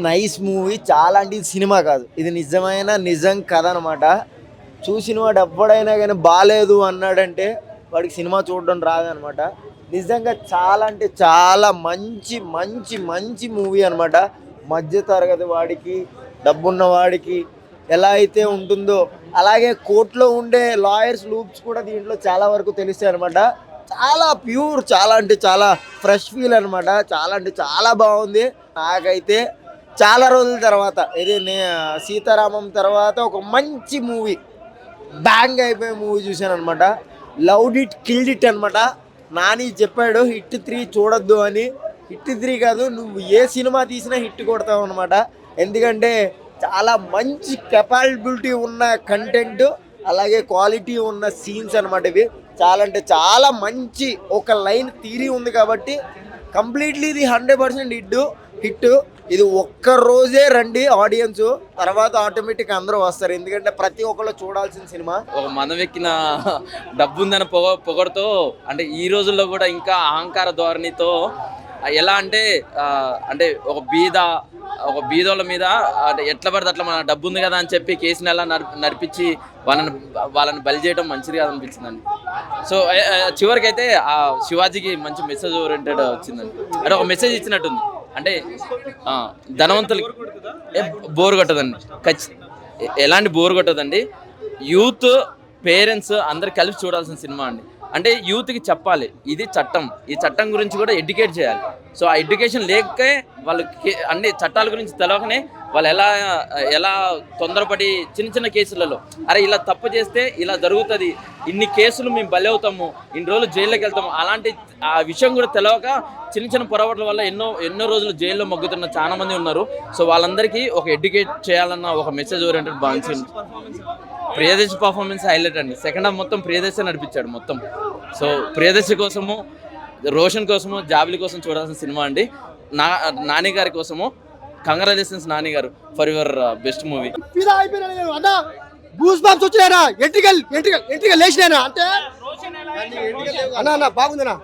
Nice movie. చాలా అంటే ఇది సినిమా కాదు, ఇది నిజం కథ అనమాట. చూసిన వాడు ఎప్పుడైనా కానీ బాగాలేదు అన్నాడంటే వాడికి సినిమా చూడడం రాదనమాట. నిజంగా చాలా అంటే చాలా మంచి మంచి మంచి మూవీ అనమాట. మధ్య తరగతి వాడికి, డబ్బున్న వాడికి ఎలా అయితే ఉంటుందో అలాగే కోర్టులో ఉండే లాయర్స్ లూప్స్ కూడా దీంట్లో చాలా వరకు తెలుస్తాయి అనమాట. చాలా ప్యూర్, చాలా అంటే చాలా ఫ్రెష్ ఫీల్ అనమాట. చాలా అంటే చాలా బాగుంది. నాకైతే చాలా రోజుల తర్వాత ఇది సీతారామం తర్వాత ఒక మంచి మూవీ, బ్యాంగ్ అయిపోయే మూవీ చూశాను అనమాట. లవ్డ్ ఇట్, కిల్డ్ ఇట్ అనమాట. నాని చెప్పాడు హిట్ 3 చూడొద్దు అని. హిట్ 3 కాదు, నువ్వు ఏ సినిమా తీసినా హిట్ కొడతావు అనమాట. ఎందుకంటే చాలా మంచి కెపాబిలిటీ ఉన్న కంటెంట్, అలాగే క్వాలిటీ ఉన్న సీన్స్ అనమాట. ఇవి చాలా అంటే చాలా మంచి ఒక లైన్ థియరీ ఉంది కాబట్టి కంప్లీట్లీ ఇది 100% హిట్. ఇది ఒక్క రోజే రండి ఆడియన్స్, తర్వాత ఆటోమేటిక్ అందరూ వస్తారు. ఎందుకంటే ప్రతి ఒక్కళ్ళు చూడాల్సిన సినిమా. ఒక మనవెక్కిన డబ్బు ఉందని పొగడుతో అంటే ఈ రోజుల్లో కూడా ఇంకా అహంకార ధోరణితో ఎలా అంటే ఒక బీదోళ్ళ మీద అంటే ఎట్లా పడితే అట్లా మన డబ్బు ఉంది కదా అని చెప్పి కేసుని ఎలా నడిపించి వాళ్ళని బలి చేయడం మంచిది కాదు అనిపించిందండి. సో చివరికి అయితే ఆ శివాజీకి మంచి మెసేజ్ ఓరియంటెడ్ వచ్చిందండి. అంటే ఒక మెసేజ్ ఇచ్చినట్టుంది. అంటే ధనవంతులకి బోర్ కొట్టదండి, ఎలాంటి బోర్ కొట్టదండి. యూత్, పేరెంట్స్ అందరు కలిసి చూడాల్సిన సినిమా అండి. అంటే యూత్కి చెప్పాలి ఇది చట్టం, ఈ చట్టం గురించి కూడా ఎడ్యుకేట్ చేయాలి. సో ఆ ఎడ్యుకేషన్ లేకే వాళ్ళకి అన్ని చట్టాల గురించి తెలవకనే వాళ్ళు ఎలా తొందరపడి చిన్న కేసులలో అరే ఇలా తప్పు చేస్తే ఇలా జరుగుతుంది, ఇన్ని కేసులు మేము బలి అవుతాము, ఇన్ని రోజులు జైల్లోకి వెళ్తాము, అలాంటి ఆ విషయం కూడా తెలవక చిన్న పొరపాట్ల వల్ల ఎన్నో రోజులు జైల్లో మగ్గుతున్న చాలా మంది ఉన్నారు. సో వాళ్ళందరికీ ఒక ఎడ్యుకేట్ చేయాలన్న ఒక మెసేజ్ ఓరియంటెడ్ బాగుంది. ప్రియదర్శి పర్ఫార్మెన్స్ హైలైట్ అండి. సెకండ్ హాఫ్ మొత్తం ప్రియదర్శి నడిపించాడు మొత్తం. సో ప్రియదర్శి కోసము, రోషన్ కోసము, జాబిలి కోసం చూడాల్సిన సినిమా అండి. నాని గారి కోసము కంగ్రాచులేషన్స్ నాని గారు ఫర్ యువర్ బెస్ట్ మూవీ. బాగుందన్నా,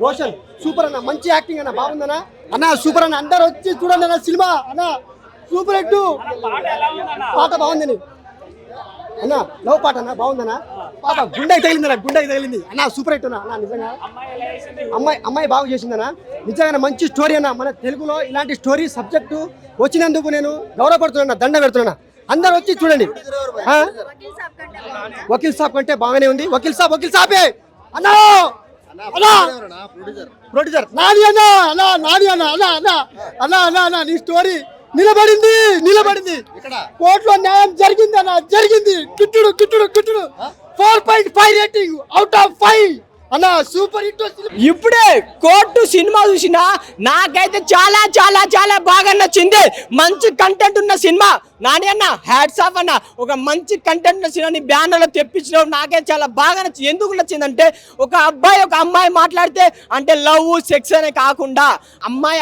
రోషన్ సూపర్ అన్న, మంచి యాక్టింగ్ అన్న, బాగుందన్నా అన్న, సూపర్ అన్న, అందరు వచ్చి చూడండి అన్న, సినిమా అన్న సూపర్ హిట్. పాట బాగుందని అన్న, లవ్ పాట అన్న బాగుందన్నా, పాట గుండెకి తగిలింది అన్న, సూపర్ హిట్ అన్న. నిజంగా అమ్మాయి బాగా చేసిందన్న, నిజంగా మంచి స్టోరీ అన్న. మన తెలుగులో ఇలాంటి స్టోరీ సబ్జెక్టు వచ్చినందుకు నేను గౌరవపడుతున్నా, దండ పెడుతున్నా. అందరు వచ్చి చూడండి. వకీల్ సాబ్ కంటే బాగానే ఉంది. వకీల్ సాబే అన్నా, ప్రొడ్యూసర్ నాని అన్న నీ స్టోరీ నిలబడింది. కోర్టులో న్యాయం జరిగింది. కిట్టుడు 4.5 రేటింగ్ అవుట్ ఆఫ్ 5 అన్న, సూపర్ హిట్. ఇప్పుడే కోర్టు సినిమా చూసినా నాకైతే చాలా చాలా చాలా బాగా నచ్చింది. మంచి కంటెంట్ ఉన్న సినిమా. నాని అన్న హ్యాట్స్ ఆఫ్ అన్న, ఒక మంచి కంటెంట్ ఉన్న సినిమాని బ్యానర్లో తెప్పించడం నాకైతే చాలా బాగా నచ్చింది. ఎందుకు నచ్చిందంటే ఒక అబ్బాయి ఒక అమ్మాయి మాట్లాడితే అంటే లవ్ సెక్స్ అనే కాకుండా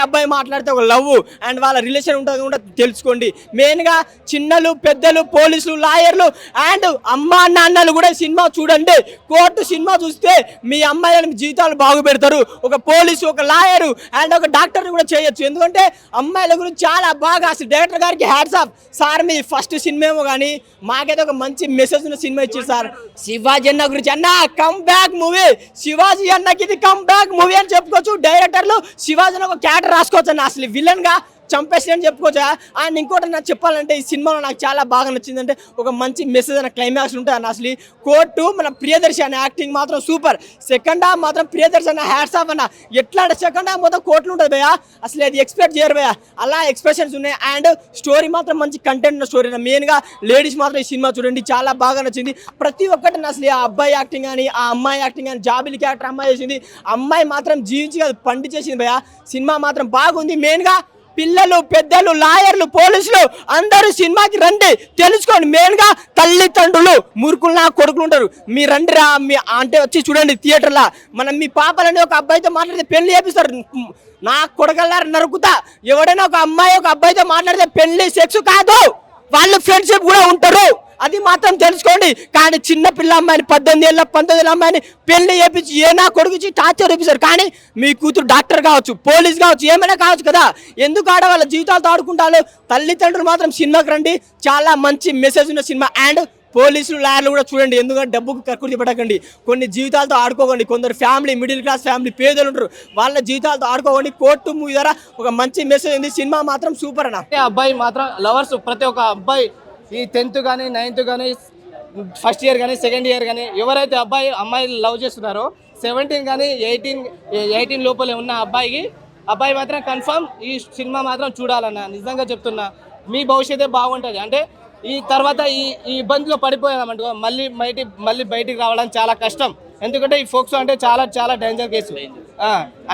అబ్బాయి మాట్లాడితే ఒక లవ్ అండ్ వాళ్ళ రిలేషన్ ఉంటుంది కూడా తెలుసుకోండి. మెయిన్గా చిన్నలు, పెద్దలు, పోలీసులు, లాయర్లు అండ్ అమ్మా నాన్నలు కూడా సినిమా చూడండి. కోర్టు సినిమా చూస్తే మీ అమ్మాయిల జీవితాలు బాగు పెడతారు. ఒక పోలీసు, ఒక లాయరు అండ్ ఒక డాక్టర్ని కూడా చేయొచ్చు. ఎందుకంటే అమ్మాయిల గురించి చాలా బాగా అసలు డైరెక్టర్ గారికి హ్యాట్స్ ఆఫ్ సార్. మీ ఫస్ట్ సినిమా ఏమో కానీ మాకైతే ఒక మంచి మెసేజ్ ఉన్న సినిమా ఇచ్చారు సార్. శివాజీ అన్న గురించి అన్న కమ్ బ్యాక్ మూవీ, శివాజీ అన్నకి ఇది కమ్ బ్యాక్ మూవీ అని చెప్పుకోవచ్చు. డైరెక్టర్లు శివాజీ అన్న ఒక క్యారెక్టర్ రాసుకోవచ్చు అన్న, అసలు విలన్ గా చంపేసి అని చెప్పుకోవచ్చా. అండ్ ఇంకోటి నాకు చెప్పాలంటే ఈ సినిమాలో నాకు చాలా బాగా నచ్చిందంటే ఒక మంచి మెసేజ్ అన్న క్లైమాక్స్ ఉంటుంది అన్న. అసలు కోర్టు మన ప్రియదర్శి అనే యాక్టింగ్ మాత్రం సూపర్. సెకండ్ హాఫ్ మాత్రం ప్రియదర్శి అన్న హ్యాట్స్ ఆఫ్ అన్న. ఎట్లా అంటే సెకండ్ హాఫ్ మొత్తం కోర్టులు ఉంటుంది భయ్యా, అసలు అది ఎక్స్పెక్ట్ చేయరు భయ్యా, అలా ఎక్స్ప్రెషన్స్ ఉన్నాయి. అండ్ స్టోరీ మాత్రం మంచి కంటెంట్ ఉన్న స్టోరీ. మెయిన్గా లేడీస్ మాత్రం ఈ సినిమా చూడండి, చాలా బాగా నచ్చింది. ప్రతి ఒక్కటి అసలు ఆ అబ్బాయి యాక్టింగ్ కానీ, ఆ అమ్మాయి యాక్టింగ్ కానీ, జాబిలి క్యారెక్టర్ అమ్మాయి చేసింది, అమ్మాయి మాత్రం జీవించి కాదు పండి చేసింది భయ్యా. సినిమా మాత్రం బాగుంది. మెయిన్గా పిల్లలు, పెద్దలు, లాయర్లు, పోలీసులు అందరూ సినిమాకి రండి, తెలుసుకోండి. మెయిన్గా తల్లిదండ్రులు, మురుకులు నా కొడుకులు ఉంటారు, మీ రండి రా మీ అంటే వచ్చి చూడండి థియేటర్లో. మీ పాపలని ఒక అబ్బాయితో మాట్లాడితే పెళ్లి చేపిస్తారు. నా కొడకల్లారు నరుకుతా. ఎవడైనా ఒక అమ్మాయి ఒక అబ్బాయితో మాట్లాడితే పెళ్లి సెక్స్ కాదు, వాళ్ళు ఫ్రెండ్షిప్ కూడా ఉంటారు. అది మాత్రం తెలుసుకోండి. కానీ చిన్న పిల్ల అమ్మాయిని 18 ఏళ్ళ 19 ఏళ్ళ అమ్మాయిని పెళ్లి చేపించి నా కొడుకుచి టార్చర్ చూపిస్తారు. కానీ మీ కూతురు డాక్టర్ కావచ్చు, పోలీస్ కావచ్చు, ఏమైనా కావచ్చు కదా. ఎందుకు ఆడవాళ్ళ జీవితాలతో ఆడుకుంటారు? తల్లిదండ్రులు మాత్రం సినిమాకి రండి, చాలా మంచి మెసేజ్ ఉన్న సినిమా. అండ్ పోలీసులు లాయర్లు కూడా చూడండి, ఎందుకంటే డబ్బుకు కక్కుర్తి పడకండి. కొన్ని జీవితాలతో ఆడుకోకండి. కొందరు ఫ్యామిలీ, మిడిల్ క్లాస్ ఫ్యామిలీ, పేదలు ఉంటారు, వాళ్ళ జీవితాలతో ఆడుకోకండి. కోర్టు మూవీ ద్వారా ఒక మంచి మెసేజ్ ఉంది. సినిమా మాత్రం సూపర్ అన్న. అబ్బాయి మాత్రం లవర్స్, ప్రతి ఒక్క అబ్బాయి ఈ 10th కానీ 9th కానీ ఫస్ట్ ఇయర్ కానీ సెకండ్ ఇయర్ కానీ ఎవరైతే అమ్మాయి లవ్ చేస్తున్నారో 17 కానీ 18 లోపలే ఉన్న అబ్బాయి మాత్రం కన్ఫర్మ్ ఈ సినిమా మాత్రం చూడాలన్న. నిజంగా చెప్తున్నా, మీ భవిష్యత్తే బాగుంటుంది. అంటే ఈ తర్వాత ఈ ఇబ్బందిలో పడిపోయామంట మళ్ళీ బయటికి రావడం చాలా కష్టం. ఎందుకంటే ఈ ఫోక్సో అంటే చాలా చాలా డేంజర్ కేసు.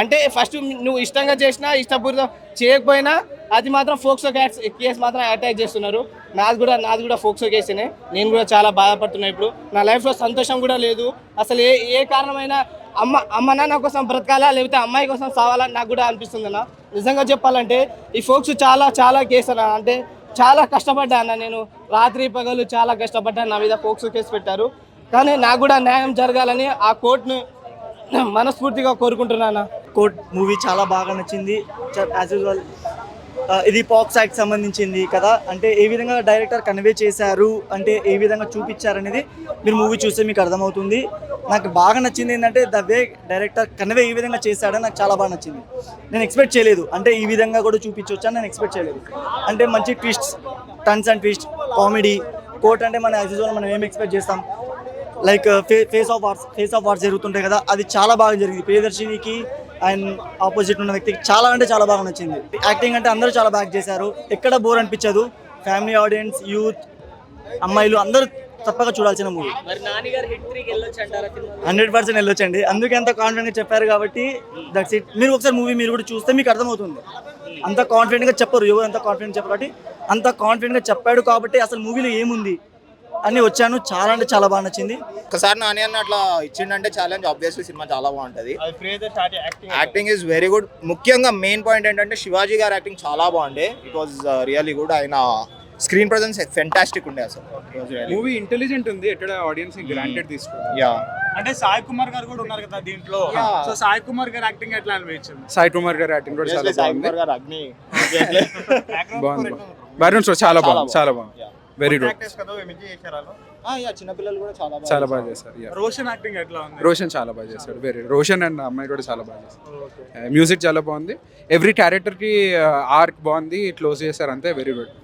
అంటే ఫస్ట్ నువ్వు ఇష్టంగా చేసినా ఇష్టపూర్వకం చేయకపోయినా అది మాత్రం ఫోక్సో కేసు మాత్రం అటాక్ చేస్తున్నారు. నాది కూడా ఫోక్సో కేసునే. నేను కూడా చాలా బాధపడుతున్నా. ఇప్పుడు నా లైఫ్లో సంతోషం కూడా లేదు. అసలు ఏ కారణమైనా అమ్మ నాన్న కోసం బ్రతకాలా లేకపోతే అమ్మాయి కోసం సావాలా నాకు కూడా అనిపిస్తుంది అన్న. నిజంగా చెప్పాలంటే ఈ ఫోక్సో చాలా చాలా కేసు అన్న. అంటే చాలా కష్టపడ్డా అన్న, నేను రాత్రి పగలు చాలా కష్టపడ్డాను. నా మీద ఫోక్సో కేసు పెట్టారు. కానీ నాకు కూడా న్యాయం జరగాలని ఆ కోర్టును మనస్ఫూర్తిగా కోరుకుంటున్నాను. కోర్ట్ మూవీ చాలా బాగా నచ్చింది. యాజ్ యూజువల్ ఇది పాక్స్ యాక్ట్ సంబంధించింది కదా, అంటే ఏ విధంగా డైరెక్టర్ కన్వే చేశారు, అంటే ఏ విధంగా చూపించారనేది మీరు మూవీ చూస్తే మీకు అర్థమవుతుంది. నాకు బాగా నచ్చింది ఏంటంటే ద వే డైరెక్టర్ కన్వే ఏ విధంగా చేశాడో నాకు చాలా బాగా నచ్చింది. నేను ఎక్స్పెక్ట్ చేయలేదు, అంటే ఈ విధంగా కూడా చూపించవచ్చు అని నేను ఎక్స్పెక్ట్ చేయలేదు. అంటే మంచి twists, turns and twist, comedy. Court అంటే మన యాజ్ యూజువల్ మనం ఏం ఎక్స్పెక్ట్ చేస్తాం, లైక్ ఫేస్ ఆఫ్ వార్స్ జరుగుతుంటాయి కదా, అది చాలా బాగా జరిగింది. ప్రియదర్శినికి అండ్ ఆపోజిట్ ఉన్న వ్యక్తికి చాలా అంటే చాలా బాగా నచ్చింది. యాక్టింగ్ అంటే అందరూ చాలా బాగా చేశారు, ఎక్కడ బోర్ అనిపించదు. ఫ్యామిలీ ఆడియన్స్, యూత్, అమ్మాయిలు అందరూ తప్పక చూడాల్సిన మూవీ. 100% వెళ్ళొచ్చండి, అందుకే అంత కాన్ఫిడెంట్గా చెప్పారు కాబట్టి దట్స్ ఇట్. మీరు ఒకసారి మూవీ మీరు కూడా చూస్తే మీకు అర్థమవుతుంది. అంత కాన్ఫిడెంట్గా చెప్పరు, ఎవరు అంత కాన్ఫిడెంట్ చెప్పరు కాబట్టి అంత కాన్ఫిడెంట్గా చెప్పాడు కాబట్టి అసలు మూవీలో ఏముంది అని వచ్చాను. చాలా అంటే చాలా బాగా నచ్చింది. ఒకసారి నాని అన్న అట్లా ఇచ్చిండంటే ఛాలెంజ్, ఆబ్వియస్లీ సినిమా చాలా బాగుంటుంది. Acting is very good. ముఖ్యంగా మెయిన్ పాయింట్ ఏంటంటే శివాజీ గారి యాక్టింగ్ చాలా బాగుండే. It was really good. ఆయన స్క్రీన్ ప్రెజెన్స్ ఫెంటాస్టిక్ ఉండే. అసలు మూవీ ఇంటెలిజెంట్ ఉంది, ఎక్కడ ఆడియన్స్ గ్రాంటెడ్ తీసుకుంది. యా, అంటే సాయి కుమార్ గారు కూడా ఉన్నారు కదా దీంట్లో. సో సాయి కుమార్ గారు యాక్టింగ్ ఎట్లా అనిపించింది? సాయి కుమార్ గారు యాక్టింగ్ కూడా చాలా బాగుంది. అగ్ని బాగుంది. బ్యాక్గ్రౌండ్ స్కోర్ చాలా బాగుంది, చాలా బాగుంది. Very good. చిన్నపిల్లలు కూడా చాలా బాగా చేశారు. రోషన్ యాక్టింగ్ ఎట్లా ఉంది? రోషన్ చాలా బాగా చేశాడు. రోషన్ అండ్ అమ్మాయి కూడా చాలా బాగా చేశారు. మ్యూజిక్ చాలా బాగుంది. ఎవ్రీ క్యారెక్టర్ కి ఆర్క్ బాగుంది, క్లోజ్ చేశారు అంతే. Very good.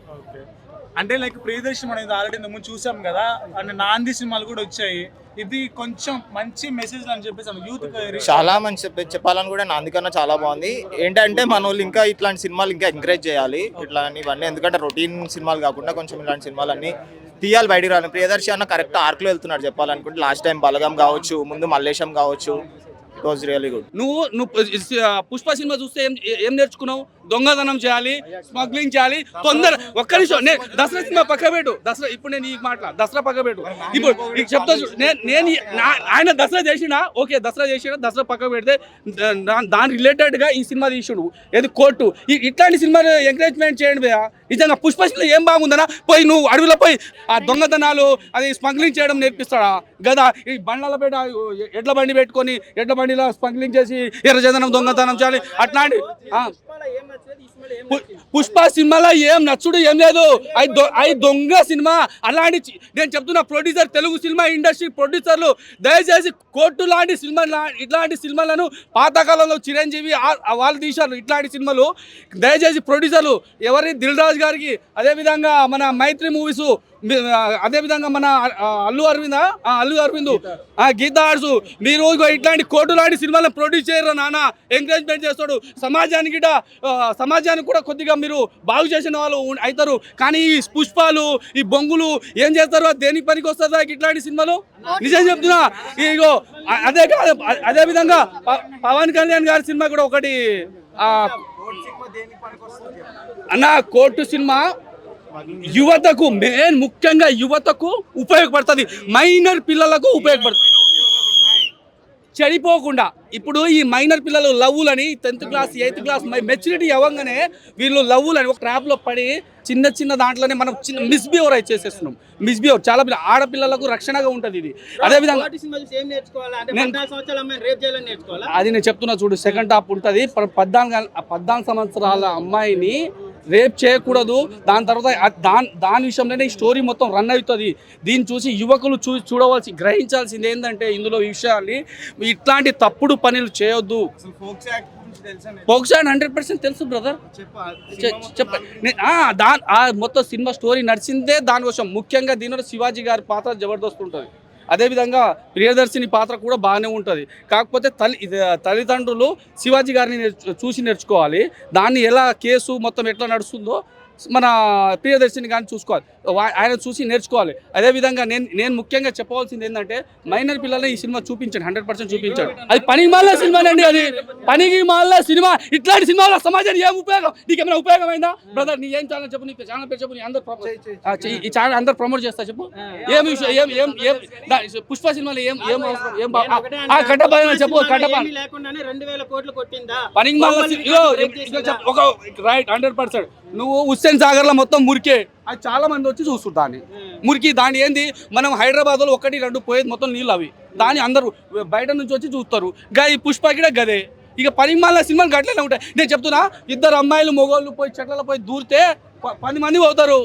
అంటే లైక్ ప్రియదర్శి మనం ఇది ఆల్రెడీ ముందు చూసాం కదా, అంటే నాంది సినిమాలు కూడా వచ్చాయి. ఇది కొంచెం మంచి మెసేజ్ అని చెప్పేసి యూత్ చాలా మంచి చెప్పాలని కూడా నాందికన్నా చాలా బాగుంది. ఏంటంటే మన వాళ్ళు ఇంకా ఇట్లాంటి సినిమాలు ఇంకా ఎంకరేజ్ చేయాలి ఇవన్నీ. ఎందుకంటే రొటీన్ సినిమాలు కాకుండా కొంచెం ఇలాంటి సినిమాలన్నీ తీయాలి, బయటికి రావాలి. ప్రియదర్శి అన్న కరెక్ట్ ఆర్క్లో వెళ్తున్నాడు చెప్పాలనుకుంటే. లాస్ట్ టైం బలగం కావచ్చు, ముందు మల్లేశం కావచ్చు. It was really good. నువ్వు పుష్ప సినిమా చూస్తే ఏం నేర్చుకున్నావు? దొంగతనం చేయాలి, స్మగ్లింగ్ చేయాలి. తొందర ఒక్క నిమిషం, నేను దసరా సినిమా పక్క పెట్టు. దసరా ఇప్పుడు నేను ఈ మాటల దసరా పక్క పెట్టు. ఇప్పుడు చెప్తా, నేను ఆయన దసరా చేసినా ఓకే, దసరా పక్క పెడితే దాని రిలేటెడ్ గా ఈ సినిమా తీసుడు. ఏది కోర్టు, ఇట్లాంటి సినిమాలు ఎంకరేజ్మెంట్ చేయండి భయ్యా. నిజంగా పుష్ప సినిమా ఏం బాగుందనా? పోయి నువ్వు అడవిలో పోయి ఆ దొంగతనాలు అది స్మగ్లింగ్ చేయడం నేర్పిస్తాడా కదా? ఈ బండ్ల పెట్టి ఎడ్ల బండి పెట్టుకొని ఎడ్ల బండిలో స్మగ్లింగ్ చేసి ఎర్రచందనం దొంగతనం చేయాలి. అట్లాంటి పుష్ప సినిమాలో ఏం నచ్చుడు ఏం లేదు. అవి దొంగ సినిమా. అలాంటి నేను చెప్తున్నా, ప్రొడ్యూసర్, తెలుగు సినిమా ఇండస్ట్రీ ప్రొడ్యూసర్లు దయచేసి కోర్టు లాంటి సినిమా, ఇట్లాంటి సినిమాలను పాతకాలంలో చిరంజీవి వాళ్ళు తీశారు. ఇట్లాంటి సినిమాలు దయచేసి ప్రొడ్యూసర్లు ఎవరి దిల్ రాజు గారికి, అదేవిధంగా మన మైత్రి మూవీస్, అదేవిధంగా మన అల్లు అరవింద్ గీతా ఆర్ట్స్, మీరు ఇట్లాంటి కోర్టు లాంటి సినిమాలను ప్రొడ్యూస్ చేయరు నాన్న. ఎంకరేజ్మెంట్ చేస్తాడు. సమాజానికి కూడా కొద్దిగా మీరు బాగు చేసిన వాళ్ళు అవుతారు. కానీ ఈ పుష్పాలు, ఈ బొంగులు ఏం చేస్తారు? దేనికి పనికి వస్తుందా ఇట్లాంటి సినిమాలు? నిజం చెప్తున్నా. ఇగో అదే విధంగా పవన్ కళ్యాణ్ గారి సినిమా కూడా ఒకటి అన్న, కోర్టు సినిమా యువతకు, ముఖ్యంగా యువతకు ఉపయోగపడుతుంది. మైనర్ పిల్లలకు ఉపయోగపడుతుంది. చెడిపోకుండా ఇప్పుడు ఈ మైనర్ పిల్లలు లవ్వులని 10th class 8th class maturity అవ్వగానే వీళ్ళు లవ్వులని ఒక ట్రాప్లో పడి చిన్న దాంట్లోనే మనం చిన్న మిస్బిహేవ్ అయితే చేసేస్తున్నాం. మిస్బిహేవ్ చాలా ఆడపిల్లలకు రక్షణగా ఉంటుంది ఇది. అదేవిధంగా అది నేను చెప్తున్నా చూడు, సెకండ్ హాఫ్ ఉంటుంది. 14 సంవత్సరాల అమ్మాయిని రేప్ చేయకూడదు, దాని తర్వాత దాని విషయంలోనే ఈ స్టోరీ మొత్తం రన్ అవుతుంది. దీన్ని చూసి యువకులు గ్రహించాల్సింది ఏంటంటే ఇందులో ఈ విషయాన్ని ఇట్లాంటి తప్పుడు పనులు చేయొద్దు. ఫోక్స్ యాక్ట్ 100% తెలుసు బ్రదర్. మొత్తం సినిమా స్టోరీ నడిచిందే దానికోసం. ముఖ్యంగా దీనిలో శివాజీ గారి పాత్ర జబర్దస్త్ ఉంటుంది. అదేవిధంగా ప్రియదర్శిని పాత్ర కూడా బాగానే ఉంటుంది. కాకపోతే తల్లిదండ్రులు శివాజీ గారిని చూసి నేర్చుకోవాలి. దాన్ని ఎలా కేసు మొత్తం ఎట్లా నడుస్తుందో మన ప్రియదర్శిని కానీ చూసుకోవాలి, ఆయన చూసి నేర్చుకోవాలి. అదేవిధంగా నేను ముఖ్యంగా చెప్పవలసింది ఏంటంటే మైనర్ పిల్లల్ని ఈ సినిమా చూపించండి, 100% చూపించండి. అది పనికి మాలిన సినిమానండి, అది పనికి మాలిన సినిమా. ఇట్లాంటి సినిమాల సమాజానికి ఏం ఉపయోగం? నీకేమైనా ఉపయోగమైందా బ్రదర్? నీ ఏం ఛానల్ చెప్పు, నీ ఛానల్ పేరు చెప్పు, నీ అందరు ఈ ఛానల్ అందరు ప్రమోట్ చేస్తా చెప్పు. పుష్ప సినిమాలో ఏం కట్టబాధ చెప్పు. పనికి మాలిన ఒక రైట్ 100%. నువ్వు హుస్సేన్ సాగర్లో మొత్తం మురికే, అది చాలా మంది వచ్చి చూస్తారు దాన్ని మురికి. దాని ఏంది, మనం హైదరాబాద్లో 1-2 పోయేది మొత్తం నీళ్ళు అవి. దాన్ని అందరూ బయట నుంచి వచ్చి చూస్తారు. ఈ పుష్ప కూడా గదే. ఇక పరిమాణ సినిమాలు గట్లనే ఉంటాయి. నేను చెప్తున్నా, 2 అమ్మాయిలు మొగోళ్ళు పోయి చెట్లలో పోయి దూరితే 10 మంది పోతారు.